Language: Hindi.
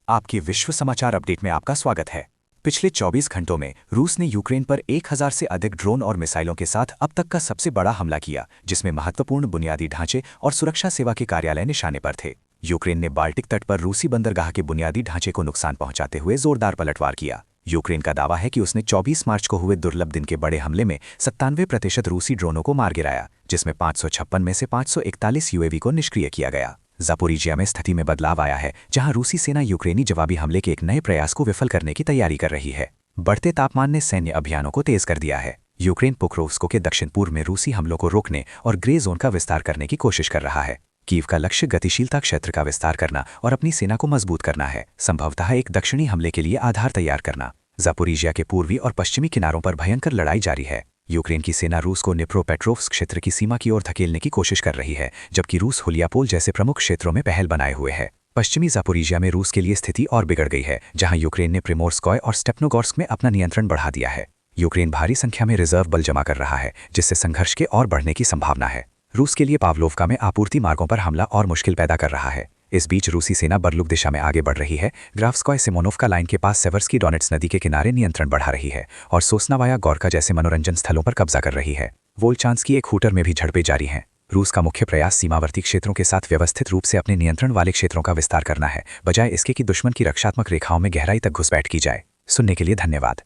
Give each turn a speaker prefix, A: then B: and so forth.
A: आपके विश्व समाचार अपडेट में आपका स्वागत है। पिछले 24 घंटों में रूस ने यूक्रेन पर 1000 से अधिक ड्रोन और मिसाइलों के साथ अब तक का सबसे बड़ा हमला किया, जिसमें महत्वपूर्ण बुनियादी ढांचे और सुरक्षा सेवा के कार्यालय निशाने पर थे। यूक्रेन ने बाल्टिक तट पर रूसी बंदरगाह के बुनियादी ढांचे को नुकसान पहुंचाते हुए जोरदार पलटवार किया। यूक्रेन का दावा है कि उसने 24 मार्च को हुए दुर्लभ दिन के बड़े हमले में 97% रूसी ड्रोनों को मार गिराया, जिसमें 556 में से 541 यूएवी को निष्क्रिय किया गया। ज़ापोरिजिया में स्थिति में बदलाव आया है, जहां रूसी सेना यूक्रेनी जवाबी हमले के एक नए प्रयास को विफल करने की तैयारी कर रही है। बढ़ते तापमान ने सैन्य अभियानों को तेज कर दिया है। यूक्रेन पोक्रोव्स्क के दक्षिण पूर्व में रूसी हमलों को रोकने और ग्रे जोन का विस्तार करने की कोशिश कर रहा है। कीव का लक्ष्य गतिशीलता क्षेत्र का विस्तार करना और अपनी सेना को मजबूत करना है, संभवतः एक दक्षिणी हमले के लिए आधार तैयार करना। ज़ापोरिजिया के पूर्वी और पश्चिमी किनारों पर भयंकर लड़ाई जारी है। यूक्रेन की सेना रूस को निप्रोपेट्रोव्स्क क्षेत्र की सीमा की ओर धकेलने की कोशिश कर रही है, जबकि रूस हुलियापोल जैसे प्रमुख क्षेत्रों में पहल बनाए हुए है। पश्चिमी ज़ापोरिजिया में रूस के लिए स्थिति और बिगड़ गई है, जहां यूक्रेन ने प्रिमोर्स्कॉय और स्टेपनोगोर्स्क में अपना नियंत्रण बढ़ा दिया है। यूक्रेन भारी संख्या में रिजर्व बल जमा कर रहा है, जिससे संघर्ष के और बढ़ने की संभावना है। रूस के लिए पावलोवका में आपूर्ति मार्गों पर हमला और मुश्किल पैदा कर रहा है। इस बीच रूसी सेना बरलुक दिशा में आगे बढ़ रही है, ग्राफ्स्कॉय सिमोनोवका लाइन के पास सेवर्स्की डोनेट्स नदी के किनारे नियंत्रण बढ़ा रही है और सोसनावाया गोरका जैसे मनोरंजन स्थलों पर कब्जा कर रही है। वोल्चांस्की एक हूटर में भी झड़पें जारी हैं। रूस का मुख्य प्रयास सीमावर्ती क्षेत्रों के साथ व्यवस्थित रूप से अपने नियंत्रण वाले क्षेत्रों का विस्तार करना है, बजाय इसके कि दुश्मन की रक्षात्मक रेखाओं में गहराई तक घुसपैठ की जाए। सुनने के लिए धन्यवाद।